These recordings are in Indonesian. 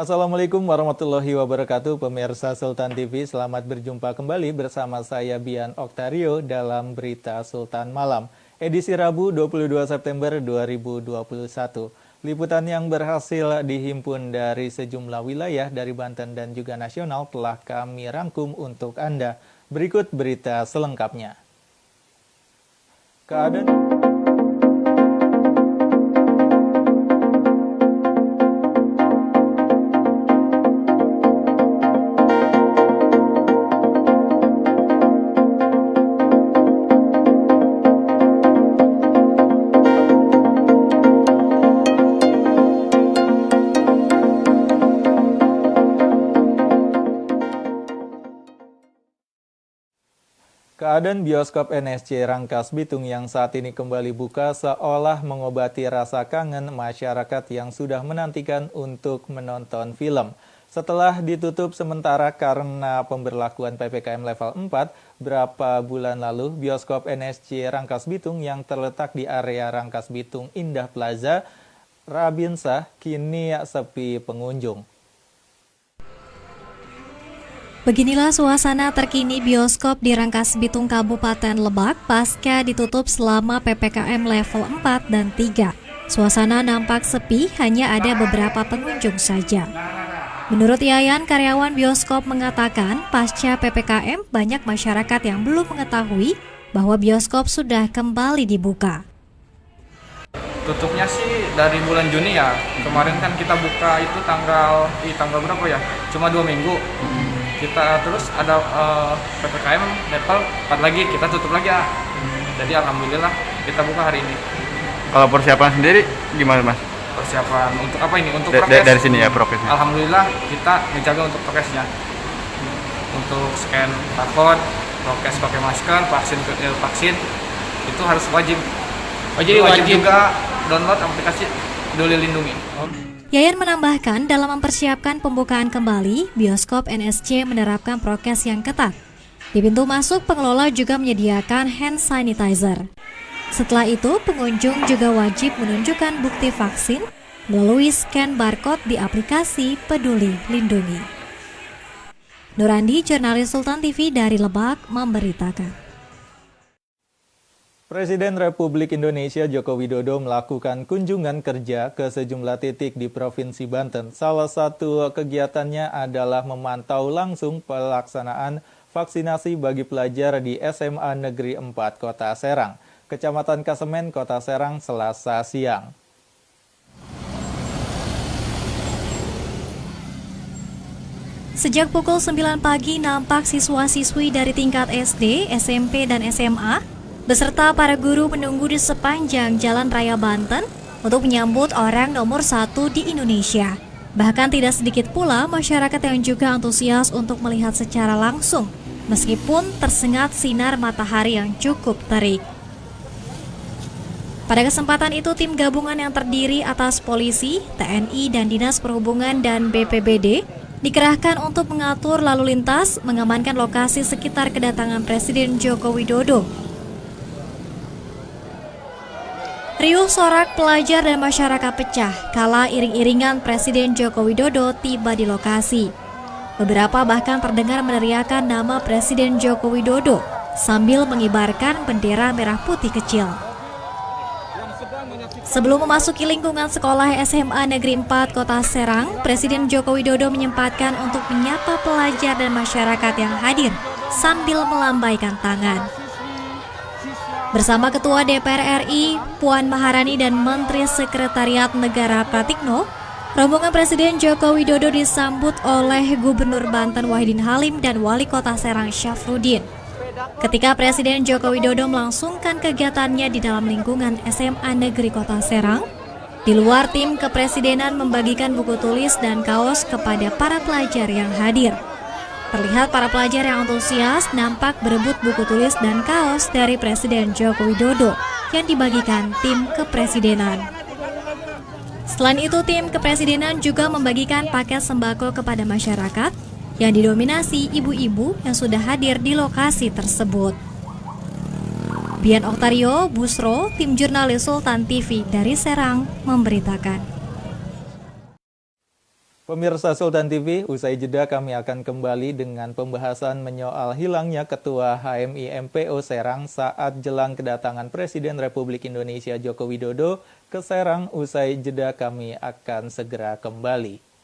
Assalamualaikum warahmatullahi wabarakatuh, pemirsa Sultan TV. Selamat berjumpa kembali bersama saya Bian Oktario dalam Berita Sultan Malam, edisi Rabu 22 September 2021. Liputan yang berhasil dihimpun dari sejumlah wilayah dari Banten dan juga nasional telah kami rangkum untuk Anda. Berikut berita selengkapnya. Keadaan bioskop NSC Rangkas Bitung yang saat ini kembali buka seolah mengobati rasa kangen masyarakat yang sudah menantikan untuk menonton film. Setelah ditutup sementara karena pemberlakuan PPKM level 4, berapa bulan lalu bioskop NSC Rangkas Bitung yang terletak di area Rangkas Bitung Indah Plaza, Rabinsah, kini sepi pengunjung. Beginilah suasana terkini bioskop di Rangkas Bitung Kabupaten Lebak pasca ditutup selama PPKM level 4 dan 3. Suasana nampak sepi, hanya ada beberapa pengunjung saja. Menurut Yayan, karyawan bioskop mengatakan pasca PPKM banyak masyarakat yang belum mengetahui bahwa bioskop sudah kembali dibuka. Tutupnya sih dari bulan Juni ya. Kemarin kan kita buka itu tanggal berapa ya? Cuma 2 minggu. Kita terus ada PPKM level 4 lagi, kita tutup lagi ya. Jadi alhamdulillah kita buka hari ini. Kalau persiapan sendiri gimana Mas? Persiapan untuk apa ini? Untuk prokes. Dari sini ya prokesnya. Alhamdulillah kita menjaga untuk prokesnya. Untuk scan barcode, prokes pakai masker, vaksin itu harus wajib. Jadi wajib juga download aplikasi Peduli Lindungi. Yayan menambahkan dalam mempersiapkan pembukaan kembali, bioskop NSC menerapkan prokes yang ketat. Di pintu masuk, pengelola juga menyediakan hand sanitizer. Setelah itu, pengunjung juga wajib menunjukkan bukti vaksin melalui scan barcode di aplikasi Peduli Lindungi. Nurandi, jurnalis Sultan TV dari Lebak, memberitakan. Presiden Republik Indonesia Joko Widodo melakukan kunjungan kerja ke sejumlah titik di Provinsi Banten. Salah satu kegiatannya adalah memantau langsung pelaksanaan vaksinasi bagi pelajar di SMA Negeri 4 Kota Serang, Kecamatan Kasemen, Kota Serang, Selasa siang. Sejak pukul 9 pagi nampak siswa-siswi dari tingkat SD, SMP, dan SMA beserta para guru menunggu di sepanjang Jalan Raya Banten untuk menyambut orang nomor 1 di Indonesia. Bahkan tidak sedikit pula masyarakat yang juga antusias untuk melihat secara langsung, meskipun tersengat sinar matahari yang cukup terik. Pada kesempatan itu, tim gabungan yang terdiri atas polisi, TNI, dan Dinas Perhubungan dan BPBD dikerahkan untuk mengatur lalu lintas, mengamankan lokasi sekitar kedatangan Presiden Joko Widodo. Riuh sorak pelajar dan masyarakat pecah kala iring-iringan Presiden Joko Widodo tiba di lokasi. Beberapa bahkan terdengar meneriakan nama Presiden Joko Widodo sambil mengibarkan bendera merah putih kecil. Sebelum memasuki lingkungan sekolah SMA Negeri 4 Kota Serang, Presiden Joko Widodo menyempatkan untuk menyapa pelajar dan masyarakat yang hadir sambil melambaikan tangan. Bersama Ketua DPR RI, Puan Maharani dan Menteri Sekretariat Negara Pratikno, rombongan Presiden Joko Widodo disambut oleh Gubernur Banten Wahidin Halim dan Wali Kota Serang Syafruddin. Ketika Presiden Joko Widodo melangsungkan kegiatannya di dalam lingkungan SMA Negeri Kota Serang, di luar tim kepresidenan membagikan buku tulis dan kaos kepada para pelajar yang hadir. Terlihat para pelajar yang antusias nampak berebut buku tulis dan kaos dari Presiden Joko Widodo yang dibagikan tim kepresidenan. Selain itu, tim kepresidenan juga membagikan paket sembako kepada masyarakat yang didominasi ibu-ibu yang sudah hadir di lokasi tersebut. Bian Oktario, Busro, tim jurnalis Sultan TV dari Serang memberitakan. Pemirsa Sultan TV, usai jeda kami akan kembali dengan pembahasan menyoal hilangnya Ketua HMI MPO Serang saat jelang kedatangan Presiden Republik Indonesia Joko Widodo ke Serang. Usai jeda kami akan segera kembali.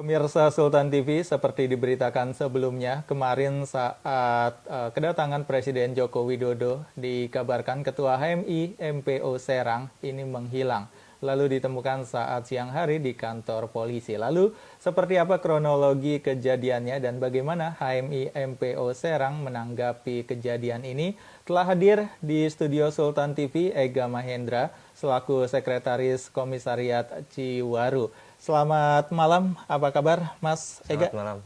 Pemirsa Sultan TV, seperti diberitakan sebelumnya, kemarin saat kedatangan Presiden Joko Widodo dikabarkan Ketua HMI MPO Serang ini menghilang. Lalu ditemukan saat siang hari di kantor polisi. Lalu, seperti apa kronologi kejadiannya dan bagaimana HMI MPO Serang menanggapi kejadian ini? Telah hadir di studio Sultan TV Ega Mahendra selaku Sekretaris Komisariat Ciwaru. Selamat malam, apa kabar Mas Ega? Selamat malam.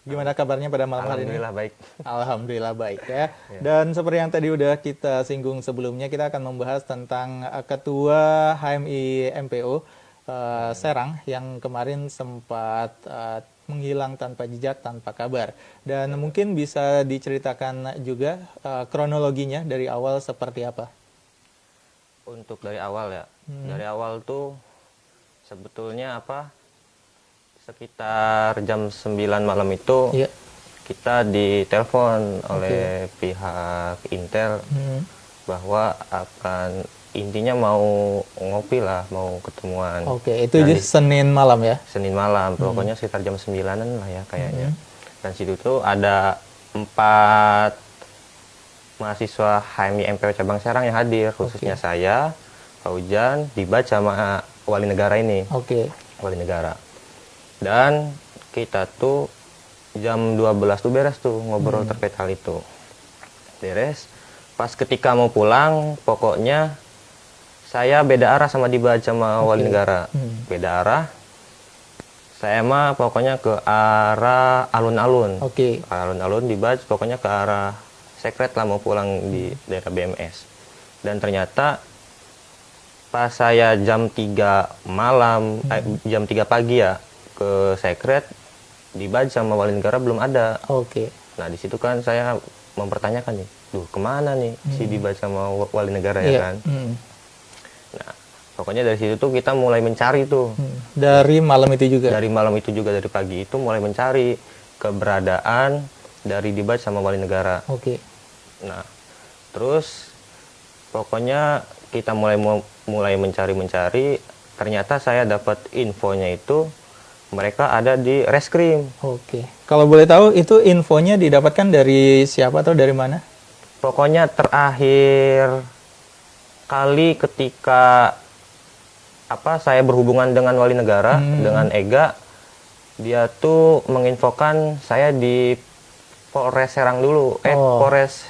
Gimana kabarnya pada malam hari ini? Alhamdulillah baik. Alhamdulillah baik ya. Dan seperti yang tadi udah kita singgung sebelumnya, kita akan membahas tentang Ketua HMI MPO Serang yang kemarin sempat menghilang tanpa jejak, tanpa kabar. Dan mungkin bisa diceritakan juga kronologinya dari awal seperti apa? Untuk dari awal ya, dari awal tuh sebetulnya sekitar jam 9 malam itu kita ditelepon oleh pihak Intel bahwa akan intinya mau ngopi lah, mau ketemuan. Oke, itu Senin malam ya? Senin malam, pokoknya sekitar jam 9-an lah ya kayaknya. Dan situ tuh ada 4 mahasiswa HMI MPO Cabang Serang yang hadir, khususnya saya, Pak Ujan, Dibat sama Wali Negara ini. Wali Negara. Dan kita tuh jam 12 tuh beres tuh ngobrol terkait hal itu. Beres. Pas ketika mau pulang, pokoknya saya beda arah sama Dibat sama Wali Negara. Beda arah. Saya mah pokoknya ke arah alun-alun. Alun-alun, Dibat pokoknya ke arah Sekret lah, mau pulang di daerah BMS. Dan ternyata pas saya jam 3 malam, jam 3 pagi ya, ke Sekret, Dibat sama Wali Negara belum ada. Nah, di situ kan saya mempertanyakan nih, kemana nih si Dibat sama Wali Negara ya kan? Nah, pokoknya dari situ tuh kita mulai mencari tuh. Dari malam itu juga? Dari malam itu juga, dari pagi itu mulai mencari keberadaan dari Dibat sama Wali Negara. Nah, terus pokoknya kita mulai mencari, ternyata saya dapat infonya itu mereka ada di reskrim. Kalau boleh tahu itu infonya didapatkan dari siapa atau dari mana? Pokoknya terakhir kali ketika saya berhubungan dengan Wali Negara, dengan Ega, dia tuh menginfokan saya di Polres Serang dulu. Polres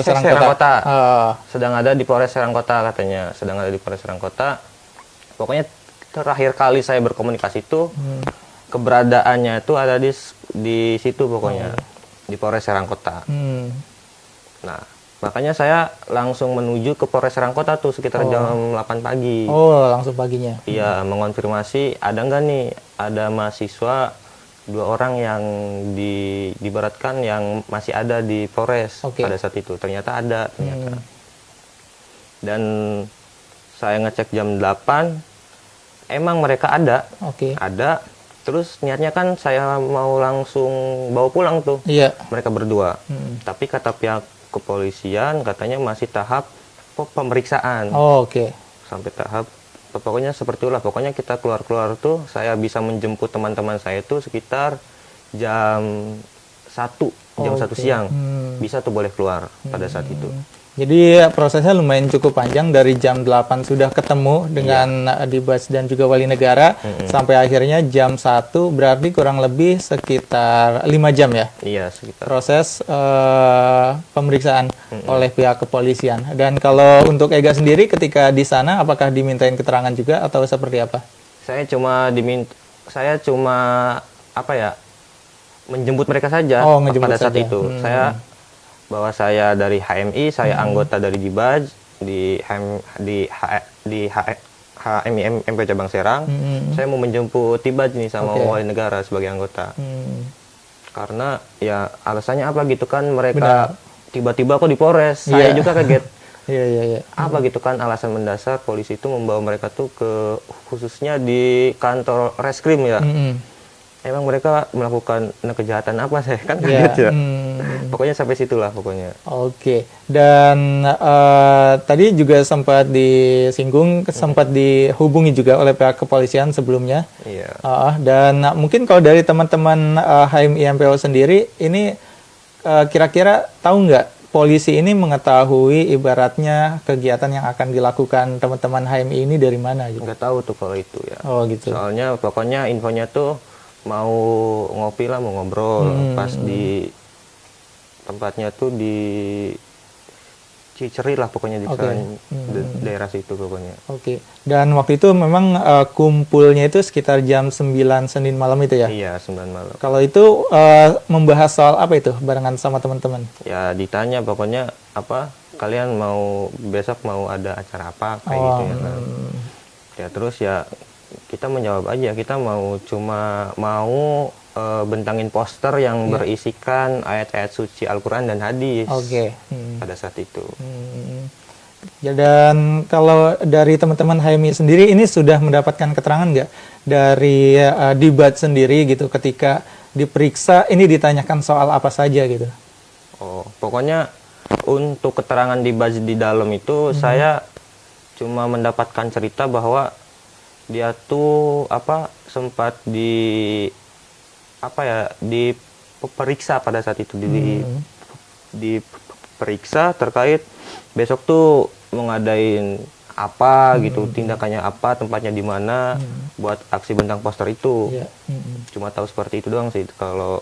Serang Kota. Sedang ada di Polres Serang Kota katanya. Sedang ada di Polres Serang Kota. Pokoknya terakhir kali saya berkomunikasi itu keberadaannya itu ada di situ pokoknya. Di Polres Serang Kota. Nah, Makanya saya langsung menuju ke Polres Serang Kota tuh sekitar jam 8 pagi. Oh, langsung paginya. Iya, mengonfirmasi ada nggak nih, ada mahasiswa 2 orang yang diberatkan yang masih ada di Polres pada saat itu. Ternyata ada, ternyata. Dan saya ngecek jam 8, emang mereka ada. Ada. Terus niatnya kan saya mau langsung bawa pulang tuh. Iya. Mereka berdua. Tapi kata pihak kepolisian katanya masih tahap pemeriksaan. Sampai tahap pokoknya seperti itulah. Pokoknya kita keluar-keluar tuh saya bisa menjemput teman-teman saya tuh sekitar jam 1 siang. Bisa tuh boleh keluar pada saat itu. Jadi prosesnya lumayan cukup panjang, dari jam 8 sudah ketemu dengan Dibas dan juga Wali Negara sampai akhirnya jam 1, berarti kurang lebih sekitar 5 jam ya? Iya, sekitar. Proses pemeriksaan oleh pihak kepolisian. Dan kalau untuk Ega sendiri ketika di sana apakah dimintain keterangan juga atau seperti apa? Saya cuma apa ya? Menjemput mereka saja pada saat itu. Bahwa saya dari HMI, saya anggota dari Dibaj di HMI MP Cabang Serang. Saya mau menjemput Dibaj nih sama Wali Negara sebagai anggota. Karena ya alasannya apa gitu kan, mereka tiba-tiba kok di Polres. Saya juga kaget. Apa gitu kan alasan mendasar polisi itu membawa mereka tuh ke khususnya di kantor reskrim ya. Emang mereka melakukan kejahatan apa, saya kan kaget ya. Pokoknya sampai situlah pokoknya. Dan tadi juga sempat disinggung, sempat dihubungi juga oleh pihak kepolisian sebelumnya. Dan mungkin kalau dari teman-teman HMI MPO sendiri, ini kira-kira tahu nggak polisi ini mengetahui ibaratnya kegiatan yang akan dilakukan teman-teman HMI ini dari mana gitu? Nggak tahu tuh kalau itu ya. Soalnya pokoknya infonya tuh mau ngopi lah, mau ngobrol pas di tempatnya tuh di Ciceri lah pokoknya di daerah situ pokoknya. Dan waktu itu memang kumpulnya itu sekitar jam 9 Senin malam itu ya? Iya, 9 malam. Kalau itu membahas soal apa itu barengan sama teman-teman? Ya ditanya pokoknya apa, kalian mau besok mau ada acara apa kayak gitu ya kan. Ya terus ya kita menjawab aja, kita cuma mau bentangin poster yang berisikan ayat-ayat suci Al-Quran dan hadis pada saat itu. Dan kalau dari teman-teman HMI sendiri ini sudah mendapatkan keterangan nggak dari Dibaj sendiri gitu ketika diperiksa ini ditanyakan soal apa saja gitu? Pokoknya untuk keterangan Dibaj di dalam itu saya cuma mendapatkan cerita bahwa dia tuh sempat diperiksa pada saat itu, diperiksa terkait besok tuh mau ngadain apa gitu, tindakannya apa, tempatnya di mana buat aksi bentang poster itu. Cuma tahu seperti itu doang sih kalau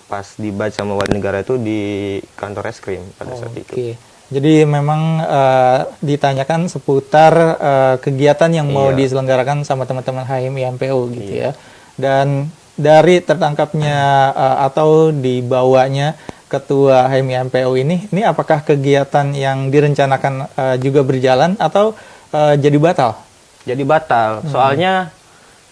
pas Dibaj sama Wali Negara itu di kantor reskrim pada saat itu. Jadi memang ditanyakan seputar kegiatan yang mau diselenggarakan sama teman-teman HMI MPO gitu ya. Dan dari tertangkapnya atau dibawanya Ketua HMI MPO ini apakah kegiatan yang direncanakan juga berjalan atau jadi batal? Jadi batal. Soalnya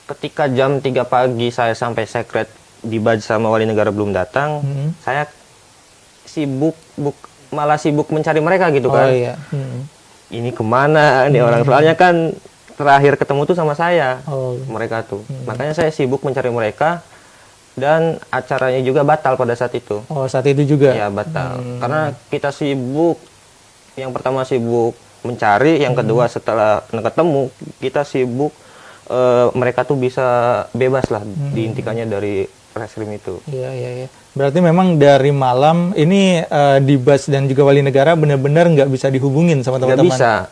ketika jam 3 pagi saya sampai sekret Dibaj sama Wali Negara belum datang, saya malah sibuk mencari mereka gitu kan. Ini kemana nih orang, soalnya kan terakhir ketemu tuh sama saya mereka tuh. Makanya saya sibuk mencari mereka dan acaranya juga batal pada saat itu. Saat itu juga? Ya batal. Karena kita sibuk, yang pertama sibuk mencari, yang kedua setelah ketemu kita sibuk mereka tuh bisa bebas lah diintikannya dari reskrim itu. Iya. Berarti memang dari malam ini Dibaj dan juga Wali Negara benar-benar nggak bisa dihubungin sama teman-teman? Nggak bisa.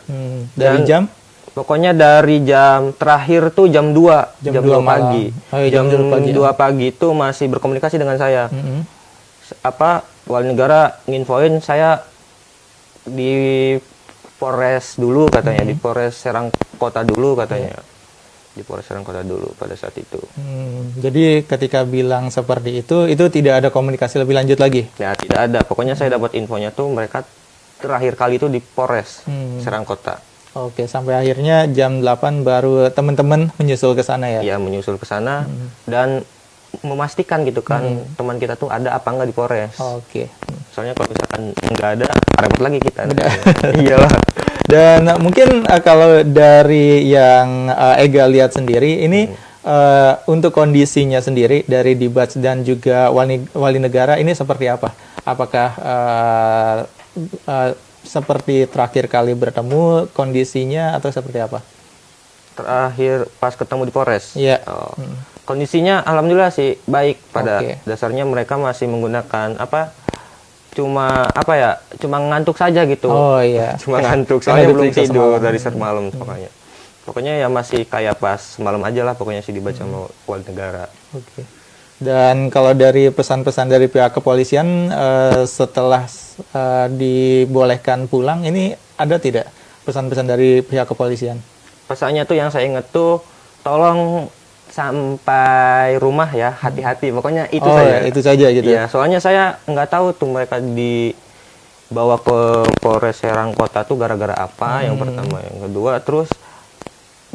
Dari jam? Pokoknya dari jam terakhir tuh jam 2 pagi. Jam 2 pagi itu masih berkomunikasi dengan saya. Wali Negara nginfoin saya di Polres dulu katanya, di Polres Serang Kota dulu katanya. Di Polres Serang Kota dulu pada saat itu. Jadi ketika bilang seperti itu tidak ada komunikasi lebih lanjut lagi? Ya tidak ada. Pokoknya saya dapat infonya tuh mereka terakhir kali itu di Polres Serang Kota. Oke, sampai akhirnya jam 8 baru teman-teman menyusul ke sana ya? Ya, menyusul ke sana dan memastikan gitu kan teman kita tuh ada apa enggak di Polres. Oke. Soalnya kalau misalkan nggak ada, repot lagi kita. Iyalah. Dan mungkin kalau dari yang Ega lihat sendiri, ini untuk kondisinya sendiri dari Dibats dan juga wali negara ini seperti apa? Apakah seperti terakhir kali bertemu kondisinya atau seperti apa? Terakhir pas ketemu di Polres. Iya. Kondisinya alhamdulillah sih baik. Pada Oke. dasarnya mereka masih menggunakan cuma ngantuk saja gitu. Oh iya. Cuma ngantuk Karena soalnya belum diperiksa tidur semalam. dari semalam pokoknya ya masih kayak pas malam aja lah pokoknya sih dibaca sama wali negara. Oke. Dan kalau dari pesan-pesan dari pihak kepolisian setelah dibolehkan pulang, ini ada tidak pesan-pesan dari pihak kepolisian? Pesannya tuh yang saya inget tuh, tolong sampai rumah ya, hati-hati. Pokoknya itu saja. Itu saja gitu. Iya, soalnya saya nggak tahu tuh mereka dibawa ke Polres Serang Kota tuh gara-gara apa, yang pertama. Yang kedua, terus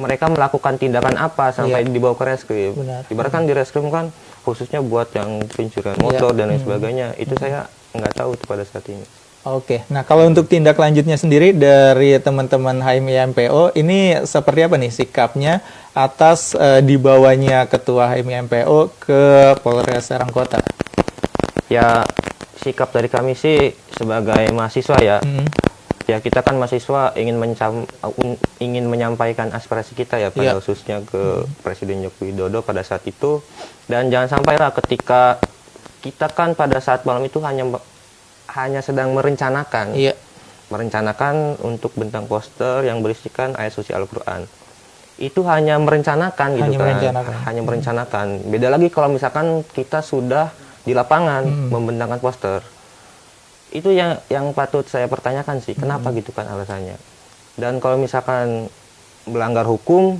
mereka melakukan tindakan apa sampai dibawa ke reskrim. Benar. Ibaratkan di reskrim kan khususnya buat yang pencurian motor dan lain sebagainya. Itu saya nggak tahu tuh pada saat ini. Oke, nah kalau untuk tindak lanjutnya sendiri dari teman-teman HMI MPO, ini seperti apa nih sikapnya atas dibawanya Ketua HMI MPO ke Polres Serang Kota? Ya, sikap dari kami sih sebagai mahasiswa ya. Ya kita kan mahasiswa ingin menyampaikan aspirasi kita ya pada khususnya ke Presiden Joko Widodo pada saat itu, dan jangan sampai lah ketika kita kan pada saat malam itu hanya sedang merencanakan untuk bentang poster yang berisikan ayat suci Al-Quran. Itu hanya merencanakan gitu hanya merencanakan. Beda lagi kalau misalkan kita sudah di lapangan membentangkan poster. Itu yang patut saya pertanyakan sih, kenapa gitu kan alasannya. Dan kalau misalkan melanggar hukum,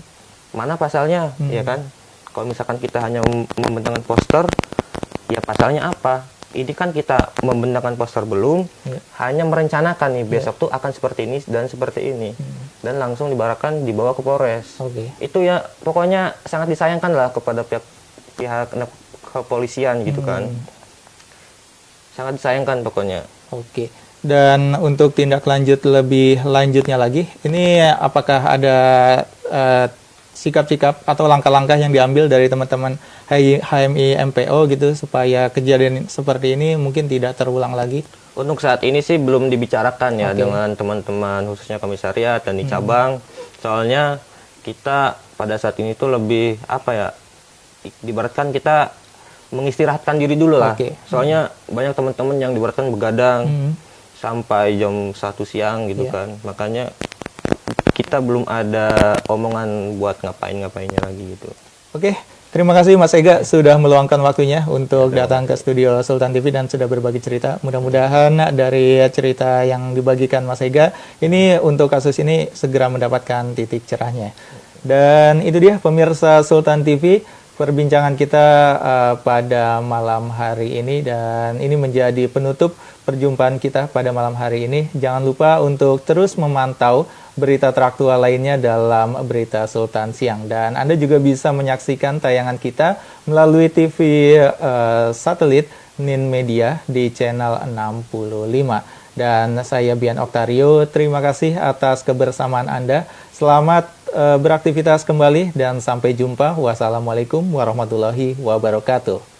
mana pasalnya, ya kan? Kalau misalkan kita hanya membentangkan poster, ya pasalnya apa? Ini kan kita membentangkan poster belum, hanya merencanakan nih besok tuh akan seperti ini dan seperti ini, dan langsung dibawa ke Polres. Itu ya pokoknya sangat disayangkan lah kepada pihak kepolisian gitu kan. Sangat disayangkan pokoknya. Oke. Dan untuk tindak lanjutnya lagi, ini apakah ada sikap-sikap atau langkah-langkah yang diambil dari teman-teman HMI MPO gitu supaya kejadian seperti ini mungkin tidak terulang lagi? Untuk saat ini sih belum dibicarakan ya dengan teman-teman khususnya komisariat dan di cabang. Soalnya kita pada saat ini tuh lebih diibaratkan kita mengistirahatkan diri dulu lah. Soalnya banyak teman-teman yang diibaratkan begadang sampai jam 1 siang gitu kan. Makanya kita belum ada omongan buat ngapainnya lagi gitu. Oke, terima kasih Mas Ega sudah meluangkan waktunya untuk datang ke studio Sultan TV dan sudah berbagi cerita. Mudah-mudahan dari cerita yang dibagikan Mas Ega, ini untuk kasus ini segera mendapatkan titik cerahnya. Dan itu dia pemirsa Sultan TV, perbincangan kita pada malam hari ini, dan ini menjadi penutup perjumpaan kita pada malam hari ini. Jangan lupa untuk terus memantau berita teraktual lainnya dalam Berita Sultan Siang, dan Anda juga bisa menyaksikan tayangan kita melalui TV satelit Nin Media di channel 65. Dan saya Bian Oktario, terima kasih atas kebersamaan Anda. Selamat beraktivitas kembali dan sampai jumpa. Wassalamualaikum warahmatullahi wabarakatuh.